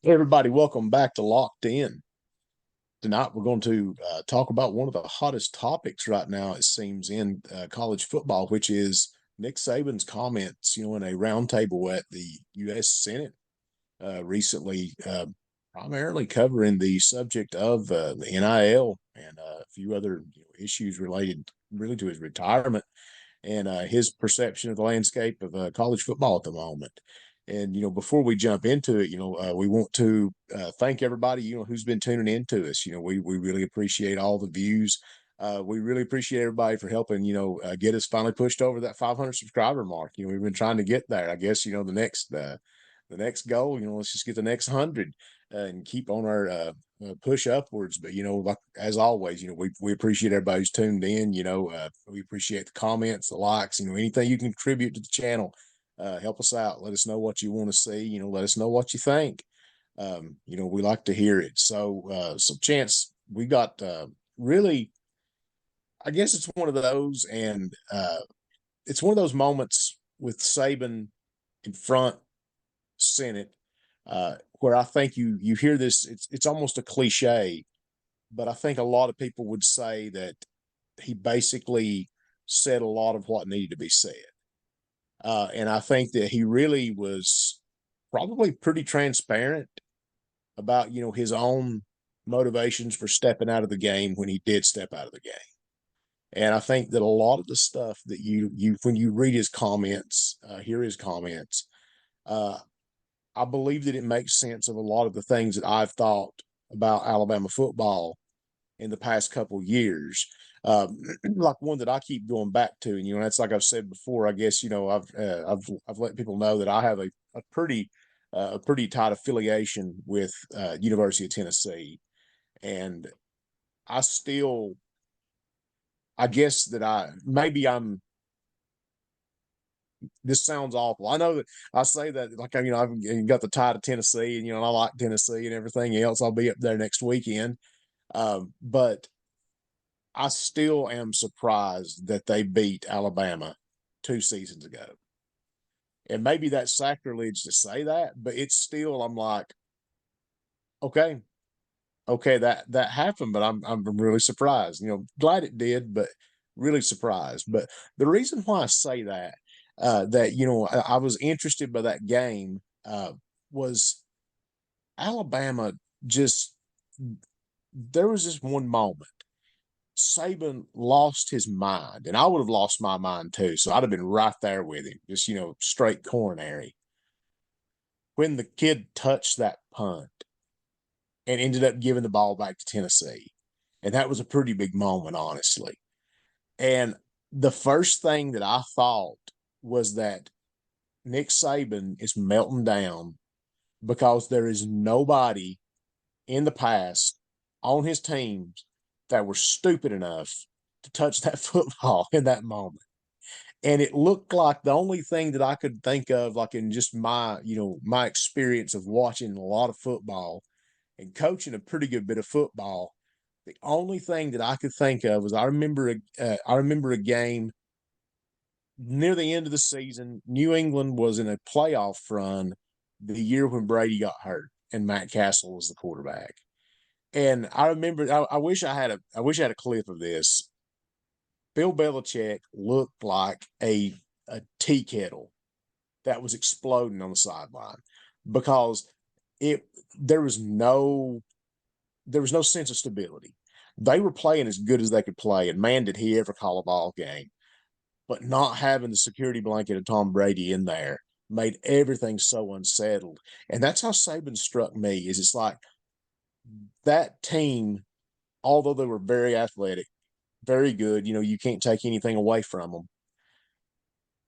Hey everybody, welcome back to Locked In. Tonight we're going to talk about one of the hottest topics right now, it seems, in college football, which is Nick Saban's comments, in a roundtable at the U.S. Senate recently, primarily covering the subject of the NIL and a few other issues related really to his retirement and his perception of the landscape of college football at the moment. And before we jump into it, we want to thank everybody who's been tuning in to us. We really appreciate all the views. We really appreciate everybody for helping get us finally pushed over that 500 subscriber mark. We've been trying to get there. I guess the next goal. Let's just get the next 100 and keep on our push upwards. But like as always, we appreciate everybody who's tuned in. We appreciate the comments, the likes. Anything you can contribute to the channel, help us out. Let us know what you want to see. Let us know what you think. We like to hear it. So Chance, we got really. I guess it's one of those, and it's one of those moments with Saban in front Senate, where I think you hear this. It's almost a cliche, but I think a lot of people would say that he basically said a lot of what needed to be said, and I think that he really was probably pretty transparent about his own motivations for stepping out of the game when he did step out of the game. And I think that a lot of the stuff that you when you read his comments, hear his comments, uh, I believe that it makes sense of a lot of the things that I've thought about Alabama football in the past couple years. Like one that I keep going back to, and that's like I've said before. I guess I've let people know that I have a pretty tight affiliation with University of Tennessee, and I still, I guess that I maybe I'm this sounds awful. I know that I say that like I've got the tie to Tennessee, and I like Tennessee and everything else. I'll be up there next weekend, but I still am surprised that they beat Alabama 2 seasons ago. And maybe that's sacrilege to say that, but it's still I'm like, okay, okay, that happened, but I'm really surprised. Glad it did, but really surprised. But the reason why I say that that I was interested by that game was Alabama just there was this one moment Saban lost his mind, and I would have lost my mind too. So I'd have been right there with him, just straight coronary when the kid touched that punt and ended up giving the ball back to Tennessee. And that was a pretty big moment, honestly. And the first thing that I thought was that Nick Saban is melting down because there is nobody in the past on his teams that were stupid enough to touch that football in that moment. And it looked like the only thing that I could think of, like in just my experience of watching a lot of football and coaching a pretty good bit of football, the only thing that I could think of was I remember a game near the end of the season. New England was in a playoff run the year when Brady got hurt and Matt Castle was the quarterback. And I remember I wish I had a clip of this. Bill Belichick looked like a tea kettle that was exploding on the sideline because it there was no sense of stability. They were playing as good as they could play, and man, did he ever call a ball game. But not having the security blanket of Tom Brady in there made everything so unsettled. And that's how Saban struck me. Is it's like that team, although they were very athletic, very good, you can't take anything away from them.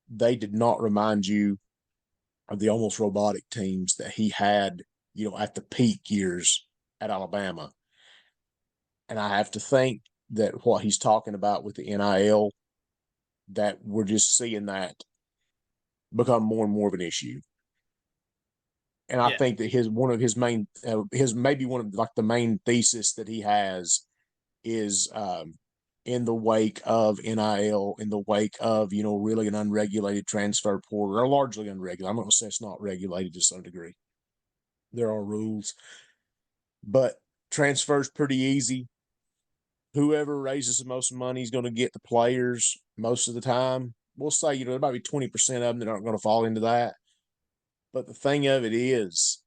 They did not remind you of the almost robotic teams that he had, at the peak years at Alabama. And I have to think that what he's talking about with the NIL, that we're just seeing that become more and more of an issue. And I Yeah, think that one of his main, his maybe one of like the main thesis that he has is in the wake of NIL, in the wake of really an unregulated transfer portal, or largely unregulated. I'm going to say it's not regulated to some degree. there are rules, but transfer's pretty easy. Whoever raises the most money is going to get the players most of the time. We'll say, there might be 20% of them that aren't going to fall into that. But the thing of it is,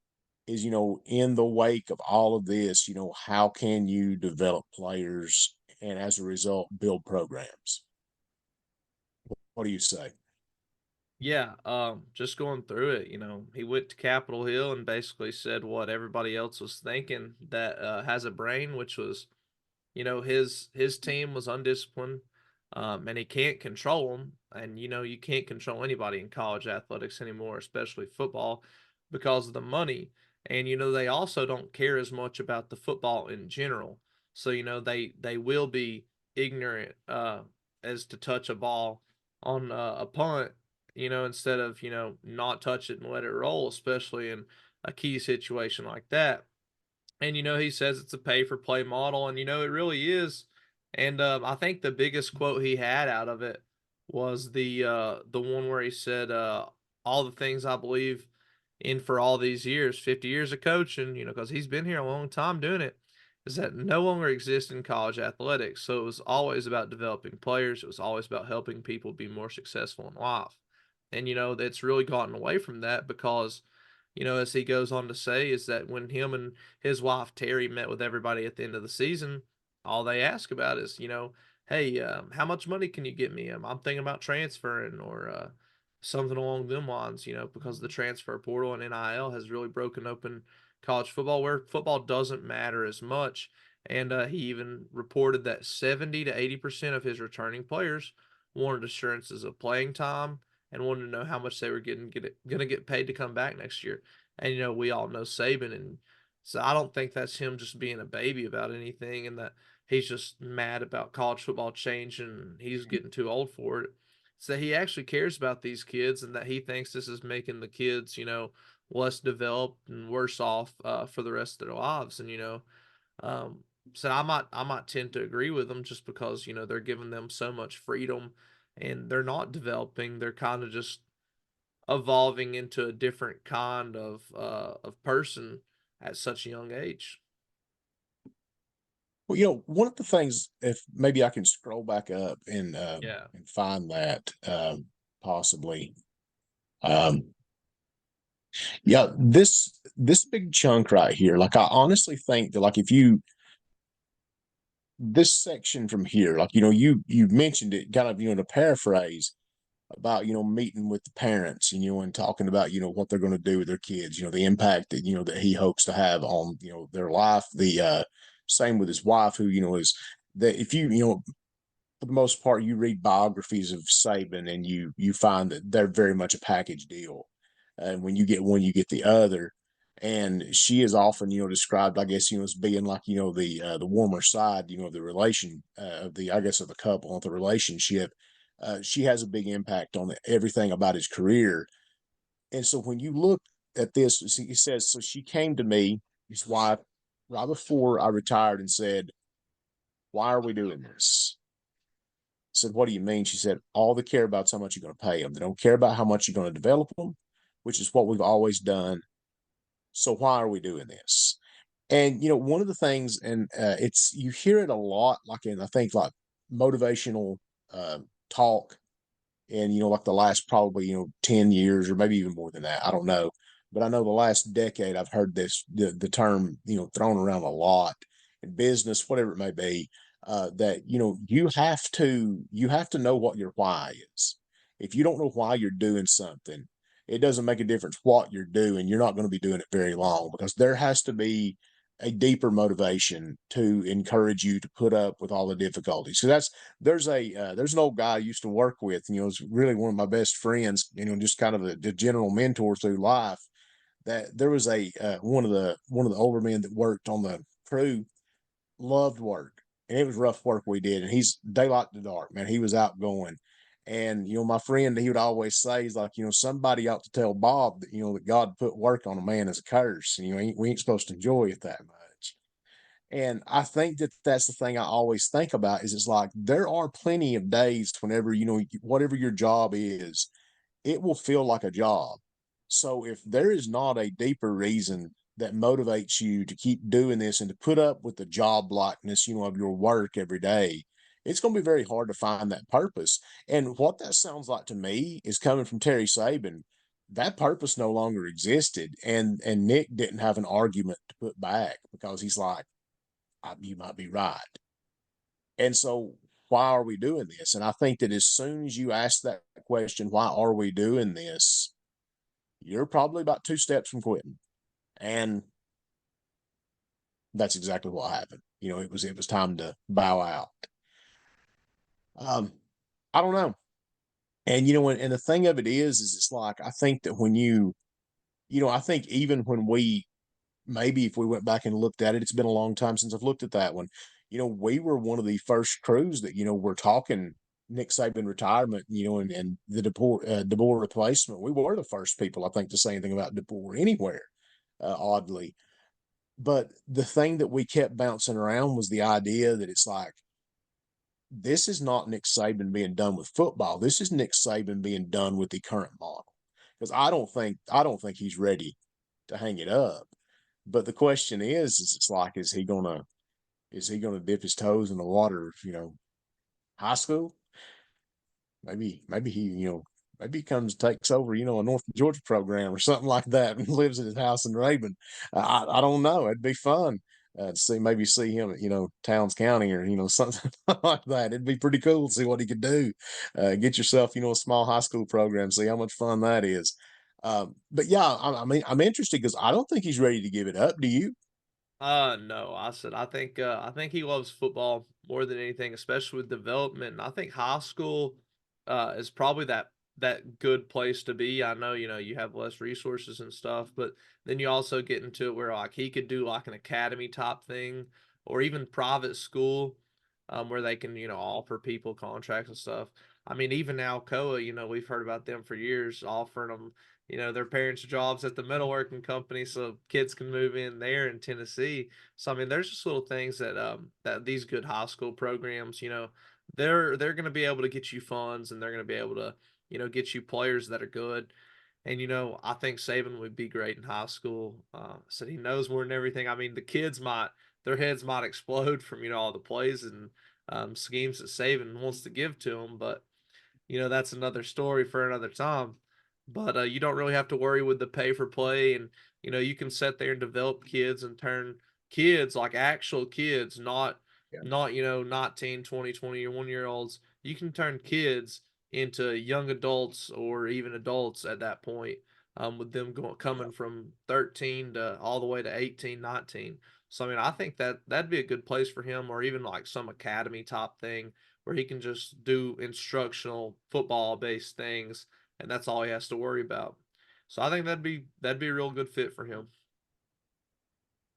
in the wake of all of this, how can you develop players and as a result build programs? What do you say? Yeah, just going through it, he went to Capitol Hill and basically said what everybody else was thinking that has a brain, which was, his team was undisciplined, and he can't control them. And you can't control anybody in college athletics anymore, especially football, because of the money. And they also don't care as much about the football in general. So they will be ignorant as to touch a ball on a punt, instead of not touch it and let it roll, especially in a key situation like that. And he says it's a pay for play model, and it really is. And I think the biggest quote he had out of it was the one where he said, "All the things I believe in for all these years, 50 years of coaching, because he's been here a long time doing it, is that no longer exist in college athletics. So it was always about developing players. It was always about helping people be more successful in life, and that's really gotten away from that because." As he goes on to say, is that when him and his wife Terry met with everybody at the end of the season, all they ask about is, hey, how much money can you get me? I'm thinking about transferring or something along them lines, because the transfer portal and NIL has really broken open college football where football doesn't matter as much. And he even reported that 70 to 80% of his returning players wanted assurances of playing time and wanted to know how much they were gonna get paid to come back next year. And we all know Saban, and so I don't think that's him just being a baby about anything, and that he's just mad about college football changing. He's getting too old for it. So he actually cares about these kids, and that he thinks this is making the kids, less developed and worse off for the rest of their lives. And um, so I might tend to agree with them just because they're giving them so much freedom, and they're not developing. They're kind of just evolving into a different kind of person at such a young age. Well, one of the things, if maybe I can scroll back up Yeah. and find that possibly. Um, yeah, this big chunk right here, like I honestly think that like if you this section from here, like you mentioned it kind of to paraphrase about meeting with the parents and and talking about what they're going to do with their kids, the impact that that he hopes to have on their life. The same with his wife, who is that if you for the most part, you read biographies of Saban and you find that they're very much a package deal. And when you get one, you get the other. And she is often, described, I guess, as being like, the warmer side, of the relation of the, I guess, of the couple, of the relationship. She has a big impact on everything about his career. And so when you look at this, he says, so she came to me, his wife, right before I retired, and said, "Why are we doing this?" Said, "What do you mean?" She said, "All they care about is how much you're going to pay them. They don't care about how much you're going to develop them, which is what we've always done. So why are we doing this?" And one of the things, and it's you hear it a lot, like in I think like motivational uh, talk, and like the last probably 10 years or maybe even more than that. I don't know, but I know the last decade I've heard the term thrown around a lot in business, whatever it may be. That you have to know what your why is. If you don't know why you're doing something, it doesn't make a difference what you're doing. You're not going to be doing it very long because there has to be a deeper motivation to encourage you to put up with all the difficulties. So there's an old guy I used to work with, and was really one of my best friends, just kind of a general mentor through life. That there was a one of the older men that worked on the crew, loved work, and it was rough work we did. And he's daylight to dark, man. He was outgoing. And my friend, he would always say, he's like, somebody ought to tell Bob that that God put work on a man as a curse, and we ain't supposed to enjoy it that much. And I think that that's the thing I always think about is it's like there are plenty of days whenever whatever your job is, it will feel like a job. So if there is not a deeper reason that motivates you to keep doing this and to put up with the job likeness, of your work every day, it's going to be very hard to find that purpose. And what that sounds like to me is coming from Terry Saban. That purpose no longer existed, and Nick didn't have an argument to put back because he's like, you might be right. And so, why are we doing this? And I think that as soon as you ask that question, why are we doing this? You're probably about 2 steps from quitting. And that's exactly what happened. It was time to bow out. Um, I don't know. And and the thing of it is it's like I think that when I think even when we maybe if we went back and looked at it, it's been a long time since I've looked at that one. We were one of the first crews that were talking Nick Saban retirement, and the DeBoer replacement. We were the first people, I think, to say anything about DeBoer anywhere, oddly. But the thing that we kept bouncing around was the idea that it's like, this is not Nick Saban being done with football. This is Nick Saban being done with the current model. Because I don't think he's ready to hang it up. But the question is it's like, is he gonna dip his toes in the water of, high school? Maybe maybe he comes takes over, a North Georgia program or something like that and lives at his house in Raven. I don't know. It'd be fun to see him at Towns County or something like that. It'd be pretty cool to see what he could do. Get yourself a small high school program, see how much fun that is. But yeah, I mean I'm interested because I don't think he's ready to give it up. Do you? No, I think he loves football more than anything, especially with development. And I think high school is probably that good place to be. I know, you have less resources and stuff, but then you also get into it where like he could do like an academy type thing or even private school where they can, offer people contracts and stuff. I mean, even Alcoa, we've heard about them for years, offering them their parents' jobs at the metalworking company so kids can move in there in Tennessee. So I mean, there's just little things that these good high school programs, they're going to be able to get you funds and they're going to be able to, get you players that are good. And I think Saban would be great in high school. So he knows more than everything. I mean, the kids might their heads might explode from all the plays and schemes that Saban wants to give to them, but that's another story for another time. But you don't really have to worry with the pay for play, and you can sit there and develop kids and turn kids like actual kids, Yeah. not 19, 20, 21 year olds. You can turn kids into young adults or even adults at that point, with them Yeah. coming from 13 to all the way to 18, 19. So I mean, I think that'd be a good place for him, or even like some academy type thing where he can just do instructional football based things and that's all he has to worry about. So I think that'd be a real good fit for him.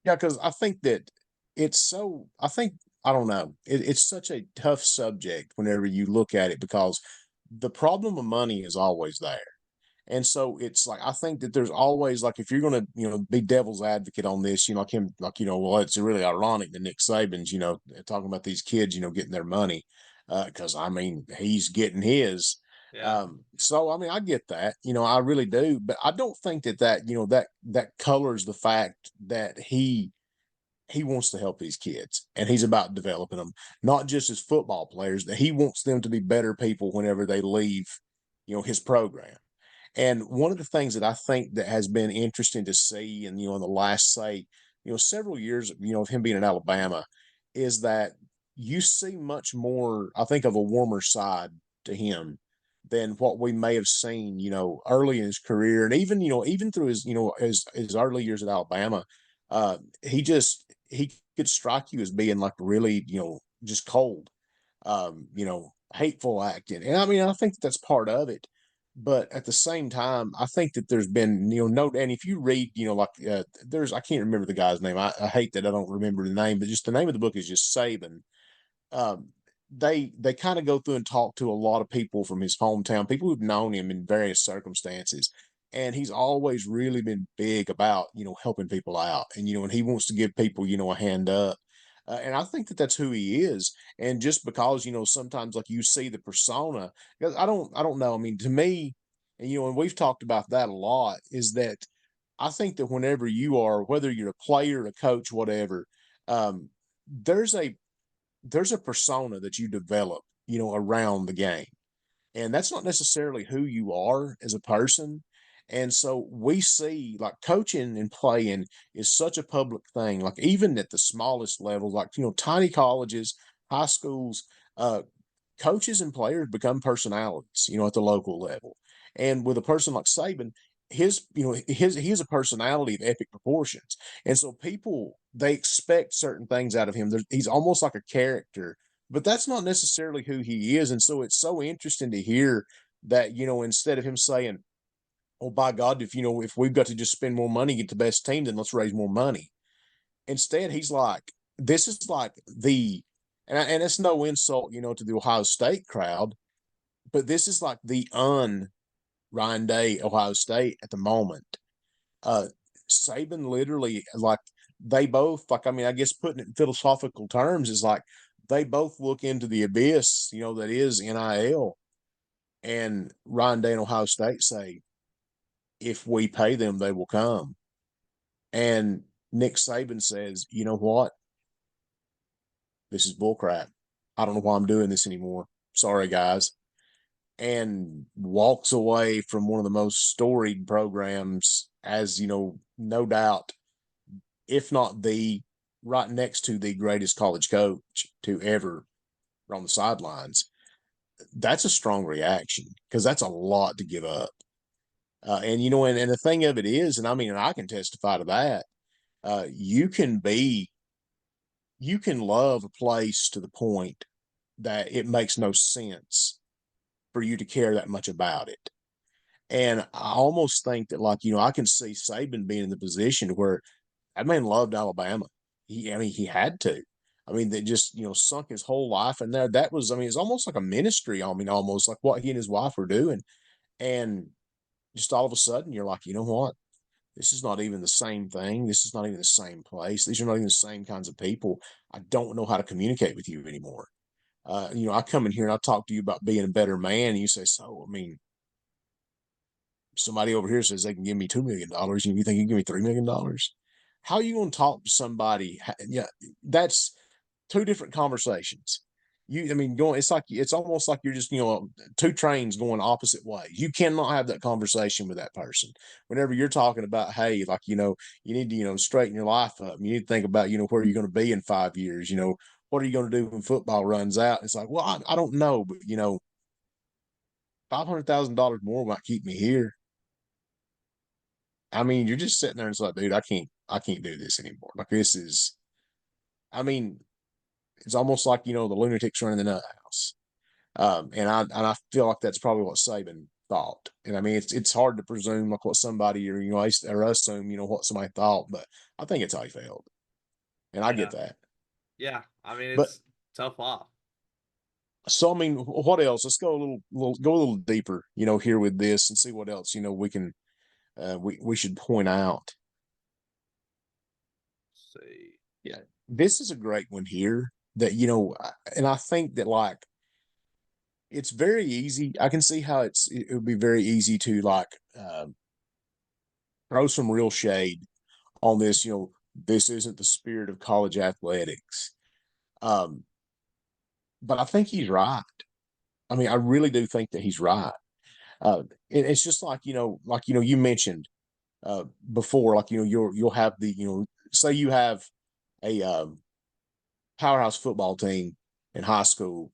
Yeah, because I think that I think, I don't know, it's such a tough subject whenever you look at it because the problem of money is always there. And so it's like I think that there's always like if you're gonna be devil's advocate on this, like him, like well, it's really ironic that Nick Saban's talking about these kids getting their money because I mean he's getting his. Yeah. So I mean I get that, I really do, but I don't think that colors the fact that he wants to help these kids and he's about developing them, not just as football players, that he wants them to be better people whenever they leave, his program. And one of the things that I think that has been interesting to see, and in the last say, several years, of him being in Alabama, is that you see much more, I think, of a warmer side to him than what we may have seen, early in his career, and even through his, his early years at Alabama. He could strike you as being like really, just cold, hateful acting. And I mean, I think that's part of it. But at the same time, I think that there's been, no, and if you read, like, I can't remember the guy's name. I hate that I don't remember the name, but just the name of the book is just Saban. um, they kind of go through and talk to a lot of people from his hometown, people who've known him in various circumstances, and he's always really been big about helping people out, and he wants to give people a hand up, and I think that that's who he is. And just because sometimes like you see the persona, because I don't know. I mean, to me, and and we've talked about that a lot, is that I think that whenever you are, whether you're a player, a coach, whatever, um, there's a there's a persona that you develop, around the game. And that's not necessarily who you are as a person. And so we see like coaching and playing is such a public thing, like even at the smallest level, like, tiny colleges, high schools, uh, coaches and players become personalities, at the local level. And with a person like Saban, he's a personality of epic proportions. And so people they expect certain things out of him. He's almost like a character, but that's not necessarily who he is. And so it's so interesting to hear that, instead of him saying, "Oh, by God, if we've got to just spend more money, get the best team, then let's raise more money." Instead, he's like, this is like and it's no insult, to the Ohio State crowd, but this is like the Ryan Day Ohio State at the moment. Uh, Saban literally like they both like, I mean, I guess putting it in philosophical terms is like they both look into the abyss, that is NIL, and Ryan Day and Ohio State say, if we pay them, they will come. And Nick Saban says, you know what? This is bullcrap. I don't know why I'm doing this anymore. Sorry, guys. And walks away from one of the most storied programs, as no doubt, if not the right next to the greatest college coach to ever on the sidelines. That's a strong reaction because that's a lot to give up. And the thing of it is, and I mean, and I can testify to that. Uh, you can be, you can love a place to the point that it makes no sense for you to care that much about it. And I almost think that, like, I can see Saban being in the position where that man loved Alabama. I mean, he had to. I mean, they just, sunk his whole life in there. That was, I mean, it's almost like a ministry. I mean, almost like what he and his wife were doing. And just all of a sudden, you're like, you know what? This is not even the same thing. This is not even the same place. These are not even the same kinds of people. I don't know how to communicate with you anymore. I come in here and I talk to you about being a better man. And you say, so, I mean, somebody over here says they can give me $2 million, and you think you can give me $3 million. How are you going to talk to somebody? Yeah, that's two different conversations. I mean, it's almost like you're just, two trains going opposite ways. You cannot have that conversation with that person. Whenever you're talking about, hey, like, you need to, straighten your life up. You need to think about, where you're going to be in 5 years. What are you going to do when football runs out? It's like, well, I don't know, but, $500,000 more might keep me here. I mean, you're just sitting there and it's like, dude, I can't do this anymore. Like this is, I mean, it's almost like, the lunatics running the nut house. And I feel like that's probably what Saban thought. And I mean, it's hard to presume like what somebody or assume, what somebody thought, but I think it's how he felt. And I get Yeah. that. Yeah. I mean, But it's tough off. so, I mean, what else? Let's go go a little deeper, here with this and see what else, we can, we should point out. Let's see. Yeah. This is a great one here that, and I think that like it's very easy. I can see how it would be very easy to like throw some real shade on this. This isn't the spirit of college athletics. Um, but I think he's right. I mean, I really do think that he's right. It's just like you mentioned before, like you'll have the say you have a powerhouse football team in high school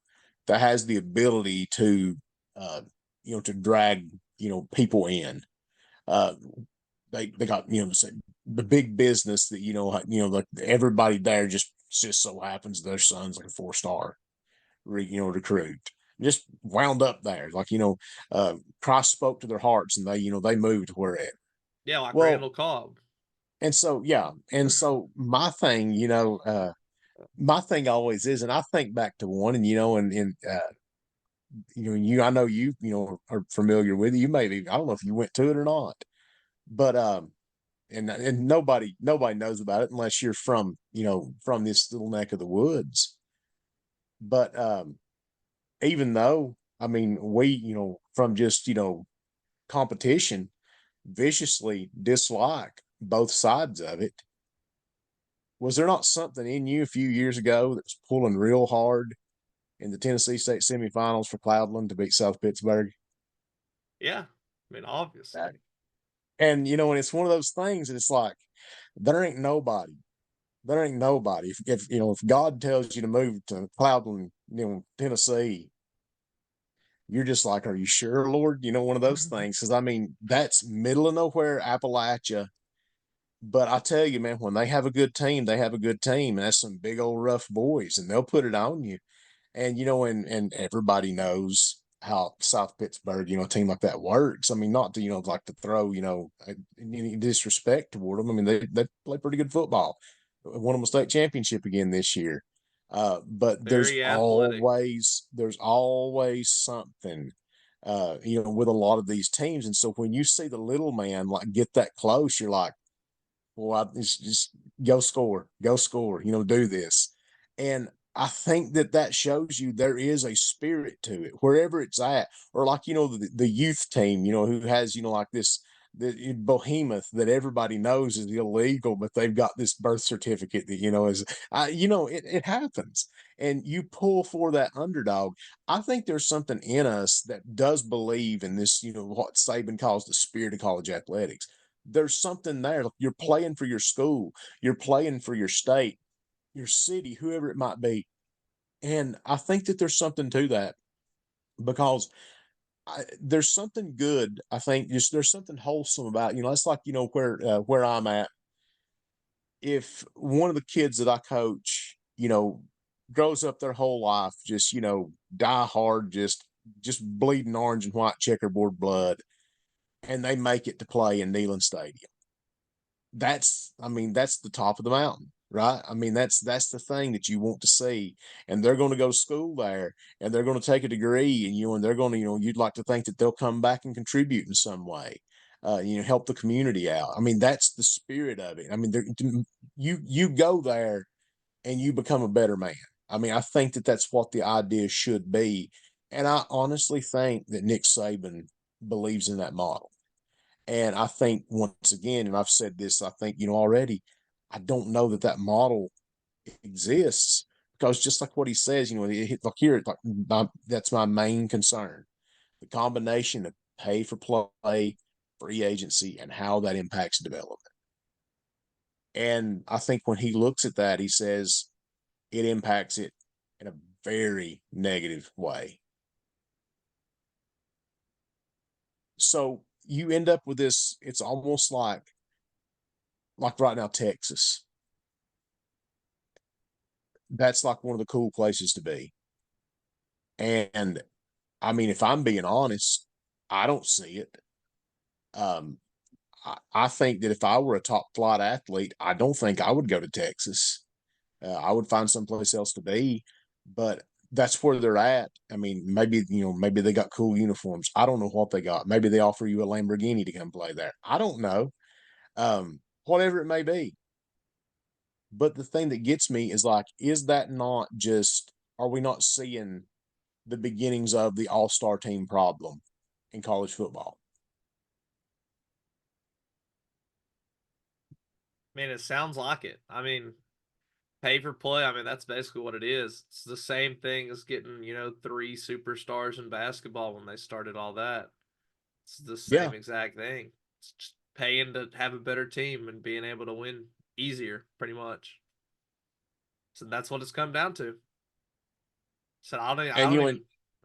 that has the ability to uh, to drag people in. Uh, they got the big business that like everybody there just so happens their son's like a 4-star recruit, just wound up there, like Christ spoke to their hearts and they moved wherever. Yeah, like Well, Randall Cobb. and so yeah, and so my thing always is, and I think back to one, and I know are familiar with it. You maybe I don't know if you went to it or not, but and nobody knows about it unless you're from this little neck of the woods. But even though I mean we from just competition, viciously dislike both sides of it. Was there not something in you a few years ago that was pulling real hard in the Tennessee State semifinals for Cloudland to beat South Pittsburgh? Yeah, I mean, obviously. And and it's one of those things that it's like there ain't nobody. There ain't nobody. If God tells you to move to Cloudland, Tennessee, you're just like, are you sure, Lord? One of those things. Because I mean, that's middle of nowhere Appalachia. But I tell you, man, when they have a good team, they have a good team, and that's some big old rough boys, and they'll put it on you. And and everybody knows how South Pittsburgh, a team like that works. I mean, not to like to throw any disrespect toward them. I mean, they play pretty good football. Won them a state championship again this year. But Very athletic. there's always something, with a lot of these teams. And so when you see the little man like get that close, you're like, well, it's just go score, do this. And I think that shows you there is a spirit to it wherever it's at. Or like, the youth team, who has, like this, the behemoth that everybody knows is illegal, but they've got this birth certificate that, it happens. And you pull for that underdog. I think there's something in us that does believe in this, what Saban calls the spirit of college athletics. There's something there. You're playing for your school, you're playing for your state, your city, whoever it might be. And I think that there's something to that because there's something good. I think just there's something wholesome about it's like where I'm at. If one of the kids that I coach, grows up their whole life just die hard, just bleeding orange and white checkerboard blood, and they make it to play in Neyland Stadium, that's the top of the mountain, right? I mean, that's the thing that you want to see. And they're going to go to school there, and they're going to take a degree, and they're going to, you'd like to think that they'll come back and contribute in some way, help the community out. I mean, that's the spirit of it. I mean, you go there and you become a better man. I mean, I think that that's what the idea should be. And I honestly think that Nick Saban believes in that model. And I think once again, and I've said this, I think, already, I don't know that model exists because just like what he says, like here, that's my main concern. The combination of pay for play, free agency, and how that impacts development. And I think when he looks at that, he says it impacts it in a very negative way. So you end up with this, it's almost like right now, Texas. That's like one of the cool places to be. And I mean, if I'm being honest, I don't see it. Um, I think that if I were a top flight athlete, I don't think I would go to Texas. I would find someplace else to be, but that's where they're at. I mean, maybe they got cool uniforms. I don't know what they got. Maybe they offer you a Lamborghini to come play there. I don't know. Whatever it may be. But the thing that gets me is like, is that not just, are we not seeing the beginnings of the all-star team problem in college football? I mean, it sounds like it. I mean, pay for play, I mean, that's basically what it is. It's the same thing as getting, three superstars in basketball when they started all that. It's the Yeah. same exact thing. It's just paying to have a better team and being able to win easier, pretty much. So that's what it's come down to. So And I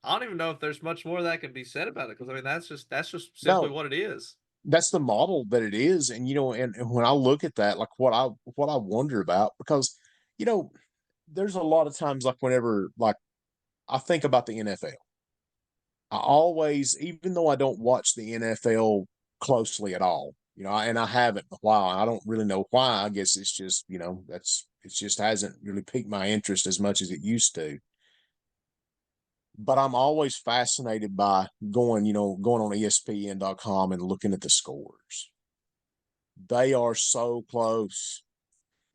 don't even know if there's much more that can be said about it because I mean that's just simply no, what it is. that's the model that it is. And and when I look at that, like what I wonder about, because you know, there's a lot of times like whenever like I think about the NFL, I always, even though I don't watch the NFL closely at all, and I haven't in a while, I don't really know why. I guess it's just, it just hasn't really piqued my interest as much as it used to. But I'm always fascinated by going on ESPN.com and looking at the scores. They are so close.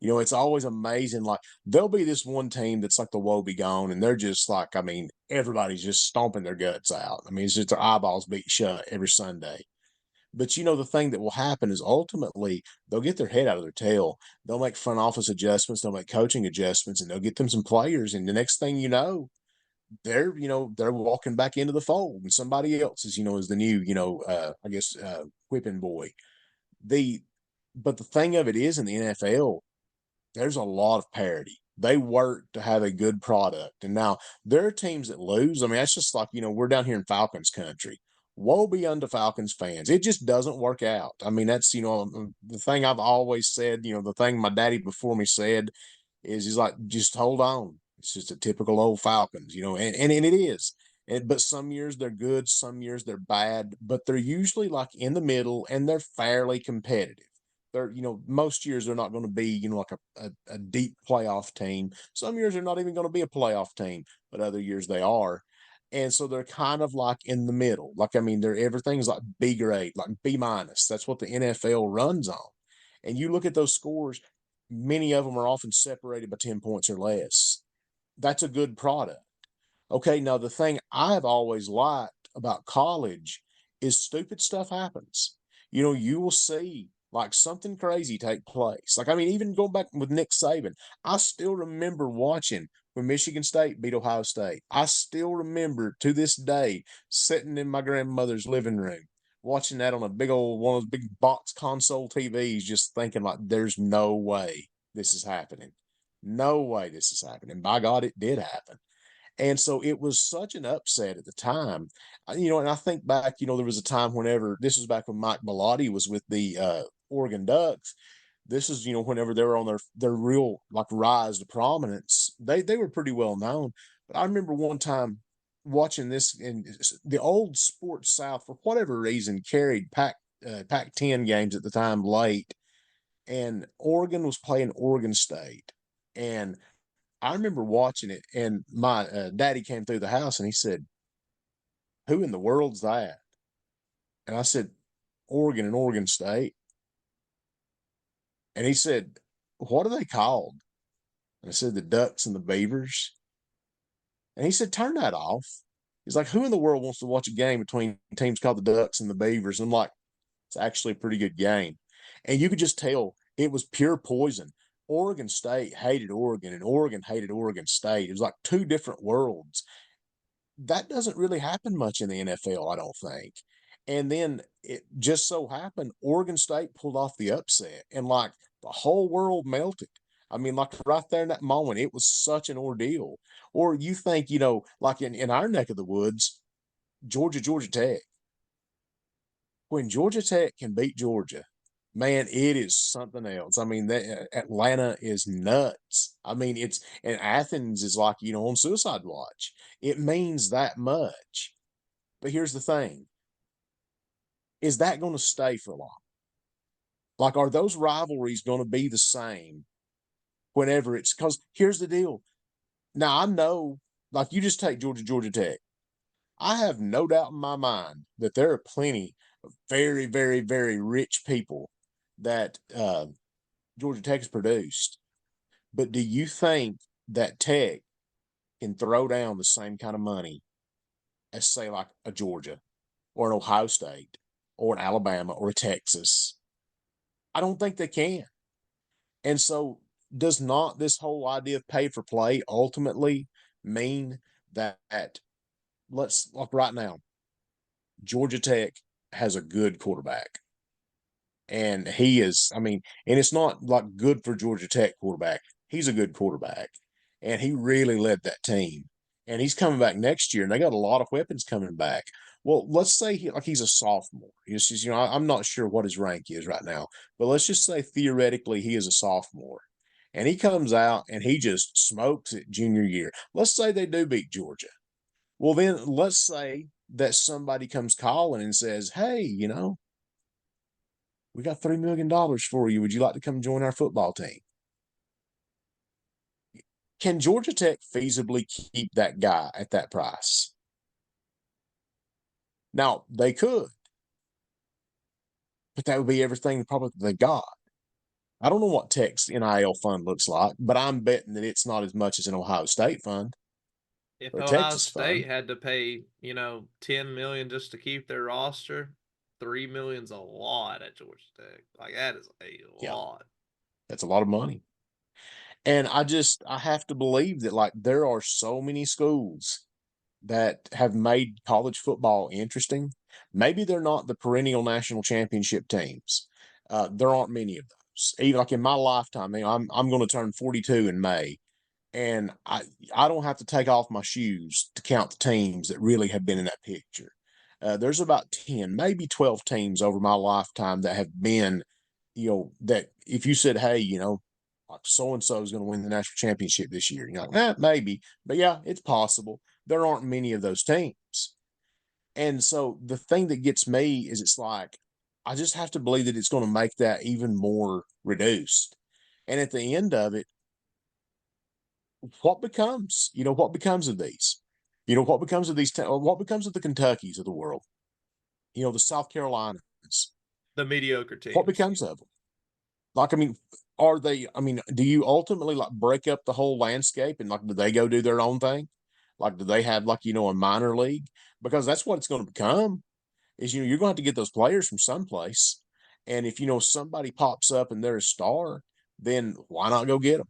It's always amazing. Like there'll be this one team that's like the woe be gone, and they're just like, I mean, everybody's just stomping their guts out. I mean, it's just their eyeballs beat shut every Sunday. But the thing that will happen is ultimately they'll get their head out of their tail. They'll make front office adjustments, they'll make coaching adjustments, and they'll get them some players. And the next thing you know, they're walking back into the fold, and somebody else is the new, I guess, whipping boy. The but the thing of it is in the NFL, there's a lot of parity. They work to have a good product. And now there are teams that lose. I mean, that's just like, we're down here in Falcons country. Woe be unto Falcons fans. It just doesn't work out. I mean, that's, the thing I've always said, the thing my daddy before me said is he's like, just hold on. It's just a typical old Falcons, and it is. But some years they're good, some years they're bad, but they're usually like in the middle and they're fairly competitive. They're, most years they're not going to be, like a deep playoff team. Some years they're not even going to be a playoff team, but other years they are. And so they're kind of like in the middle. Like, I mean, they're everything's like B grade, like B minus. That's what the NFL runs on. And you look at those scores, many of them are often separated by 10 points or less. That's a good product. Okay, now the thing I've always liked about college is stupid stuff happens. You will see like something crazy take place. Like, I mean, even going back with Nick Saban, I still remember watching when Michigan State beat Ohio State. I still remember to this day sitting in my grandmother's living room watching that on a big old one of those big box console TVs, just thinking like, there's no way this is happening. No way this is happening. By God, it did happen. And so it was such an upset at the time. And I think back, there was a time whenever this was back when Mike Bellotti was with the Oregon Ducks. This is, whenever they were on their real like rise to prominence. They were pretty well known. But I remember one time watching this in the old Sports South for whatever reason carried Pac-10 games at the time late, and Oregon was playing Oregon State, and I remember watching it, and my daddy came through the house and he said, "Who in the world's that?" And I said, "Oregon and Oregon State." And he said, "What are they called?" And I said, "The Ducks and the Beavers." And he said, "Turn that off." He's like, "Who in the world wants to watch a game between teams called the Ducks and the Beavers?" And I'm like, "It's actually a pretty good game." And you could just tell it was pure poison. Oregon State hated Oregon, and Oregon hated Oregon State. It was like two different worlds. That doesn't really happen much in the NFL, I don't think. And then it just so happened Oregon State pulled off the upset, and like the whole world melted. I mean, like right there in that moment, it was such an ordeal. Or you think, like in our neck of the woods, Georgia Tech. When Georgia Tech can beat Georgia, man, it is something else. I mean, Atlanta is nuts. I mean, and Athens is like, on suicide watch. It means that much. But here's the thing: is that going to stay for long? Like, are those rivalries going to be the same whenever it's? Because here's the deal. Now I know, like, you just take Georgia Tech. I have no doubt in my mind that there are plenty of very, very, very rich people that Georgia Tech has produced. But do you think that Tech can throw down the same kind of money as, say, like a Georgia or an Ohio State or an Alabama or a Texas? I don't think they can. And so, does not this whole idea of pay for play ultimately mean that, let's, like right now, Georgia Tech has a good quarterback? And he is, I mean, and it's not like good for Georgia Tech quarterback. He's a good quarterback, and he really led that team. And he's coming back next year, and they got a lot of weapons coming back. Well, let's say he's a sophomore. He's just, I'm not sure what his rank is right now, but let's just say theoretically he is a sophomore, and he comes out and he just smokes it junior year. Let's say they do beat Georgia. Well, then let's say that somebody comes calling and says, "Hey, we got $3 million for you. Would you like to come join our football team?" Can Georgia Tech feasibly keep that guy at that price? Now, they could, but that would be everything probably they got. I don't know what Tech's NIL fund looks like, but I'm betting that it's not as much as an Ohio State fund If or a Ohio Texas State fund. had to pay, 10 million just to keep their roster, $3 million's a lot at Georgia Tech. Like that is a Yeah, lot. that's a lot of money. And I have to believe that like there are so many schools that have made college football interesting. Maybe they're not the perennial national championship teams. There aren't many of those. Even like in my lifetime, I'm going to turn 42 in May, and I don't have to take off my shoes to count the teams that really have been in that picture. There's about 10, maybe 12 teams over my lifetime that have been, that if you said, hey, like so and so is going to win the national championship this year, you're like, maybe, but yeah, it's possible. There aren't many of those teams. And so the thing that gets me is it's like, I just have to believe that it's going to make that even more reduced. And at the end of it, what becomes of these? What becomes of these, what becomes of the Kentuckys of the world? The South Carolinas, The mediocre what teams. becomes of them? Like, I mean, do you ultimately like break up the whole landscape and like, do they go do their own thing? Like, do they have like, a minor league? Because that's what it's going to become is, you're going to have to get those players from someplace. And if, somebody pops up and they're a star, then why not go get them?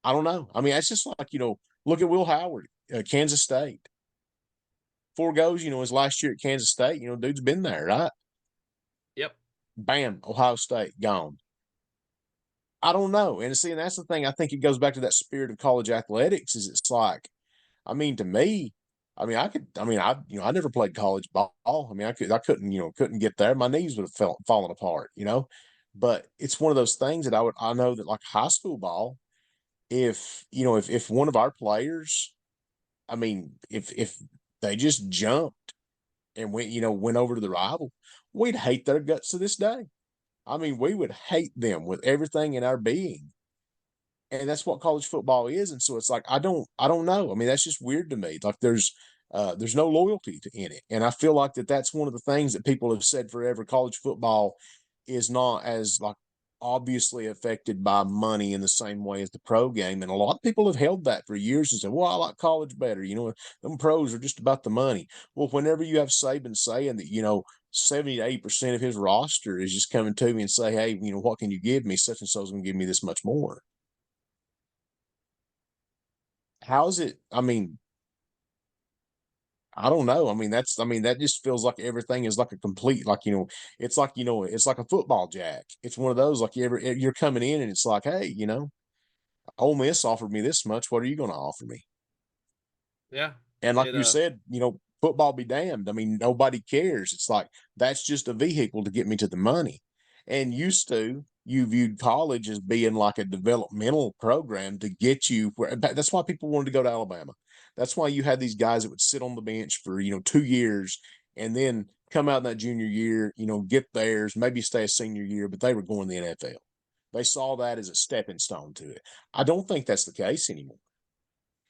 I don't know. I mean, it's just like, look at Will Howard, Kansas State. Four goes, his last year at Kansas State, dude's been there, right? Yep. Bam, Ohio State, gone. I don't know. And see, and that's the thing. I think it goes back to that spirit of college athletics. Is it's like, I mean, to me, I never played college ball. I mean, I couldn't, couldn't get there. My knees would have fallen apart. But it's one of those things that I know that like high school ball, if one of our players, I mean, if they just jumped and went over to the rival, we'd hate their guts to this day. I mean, we would hate them with everything in our being. And that's what college football is. And so it's like I don't know. I mean, that's just weird to me. Like there's no loyalty in it. And I feel like that's one of the things that people have said forever. College football is not as like obviously affected by money in the same way as the pro game. And a lot of people have held that for years and said, well, I like college better. Them pros are just about the money. Well, whenever you have Saban saying that, 70 to 80% of his roster is just coming to me and say, hey, what can you give me? Such and so is going to give me this much more. How's it? I mean, I don't know. I mean, that just feels like everything is like a complete, like, it's like a football jack. It's one of those, like, you're coming in and it's like, hey, Ole Miss offered me this much. What are you going to offer me? Yeah. And like It you said, football be damned. I mean, nobody cares. It's like that's just a vehicle to get me to the money. And used to, you viewed college as being like a developmental program to get you where that's why people wanted to go to Alabama. That's why you had these guys that would sit on the bench for, 2 years and then come out in that junior year, get theirs, maybe stay a senior year, but they were going to the NFL. They saw that as a stepping stone to it. I don't think that's the case anymore.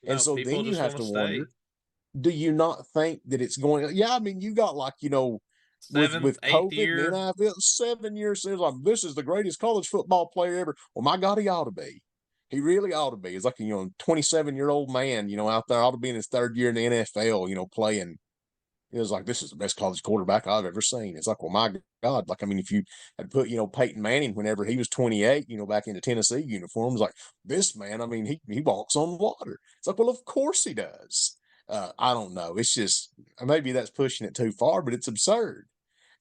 And no, so people then you just have want to to wonder, stay. do you not think that it's going? Yeah, I mean, you got like with Seventh, eighth COVID and year. NFL, 7 years. It was like this is the greatest college football player ever. Well, my God, he ought to be. He really ought to be. It's like 27-year-old man, out there ought to be in his third year in the NFL, playing. It was like this is the best college quarterback I've ever seen. It's like, well, my God, like I mean, if you had put Peyton Manning whenever he was 28, back in the Tennessee uniforms, like this man, I mean, he walks on water. It's like, well, of course he does. I don't know. It's just maybe that's pushing it too far, but it's absurd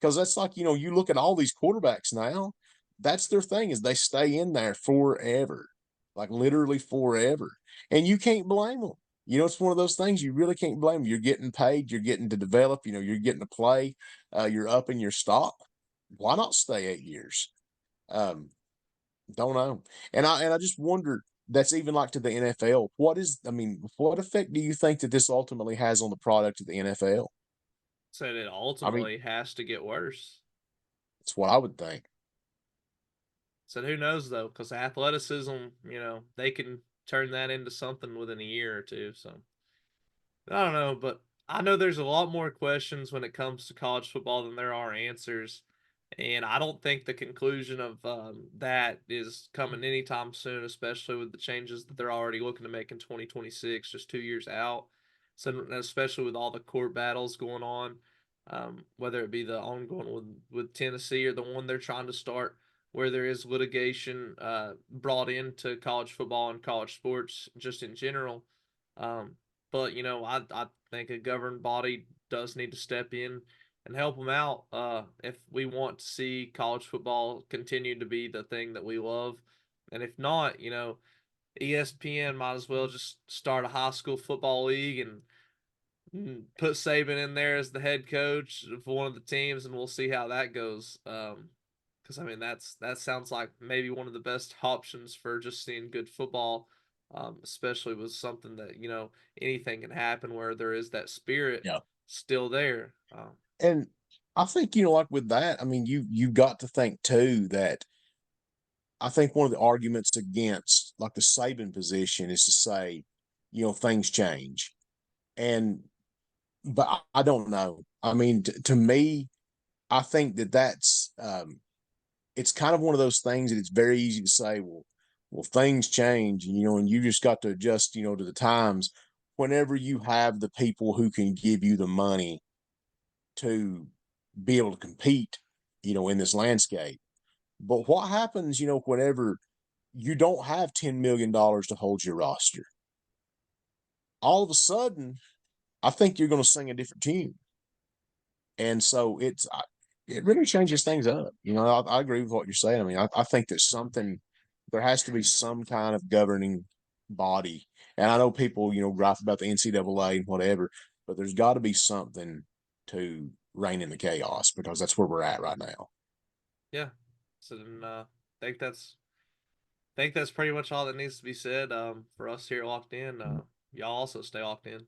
because that's like you look at all these quarterbacks now. That's their thing is they stay in there forever, like literally forever, and you can't blame them. It's one of those things you really can't blame them. You're getting paid, you're getting to develop, you're getting to play, you're up in your stock. Why not stay 8 years? Um, don't know. And I just wonder that's even like to the NFL. What effect do you think that this ultimately has on the product of the NFL? Said it I mean, ultimately has to get worse. it's what I would think. Said who knows though, because athleticism, they can turn that into something within a year or two. So I don't know, but I know there's a lot more questions when it comes to college football than there are answers. And I don't think the conclusion of that is coming anytime soon, especially with the changes that they're already looking to make in 2026, just 2 years out. So, especially with all the court battles going on. whether it be the ongoing with Tennessee or the one they're trying to start, where there is litigation brought into college football and college sports just in general. Um, but I think a governing body does need to step in and help them out if we want to see college football continue to be the thing that we love, and if not, ESPN might as well just start a high school football league and put Saban in there as the head coach for one of the teams, and we'll see how that goes. Because I mean, that sounds like maybe one of the best options for just seeing good football, especially with something that anything can happen where there is that spirit Yeah. still there. And I think, like with that, I mean, you got to think too that I think one of the arguments against like the Saban position is to say, things change. And but I don't know. I mean, to me, I think that's it's kind of one of those things that it's very easy to say, well, things change, and you just got to adjust, to the times. Whenever you have the people who can give you the money to be able to compete, in this landscape. But what happens, whenever you don't have $10 million to hold your roster? All of a sudden, I think you're going to sing a different tune. And so it really changes things up. I agree with what you're saying. I mean, I think that there has to be some kind of governing body. And I know people, gripe about the NCAA and whatever, but there's got to be something to rein in the chaos because that's where we're at right now. Yeah. So then, think that's think that's pretty much all that needs to be said. For us here locked in. Y'all also stay locked in.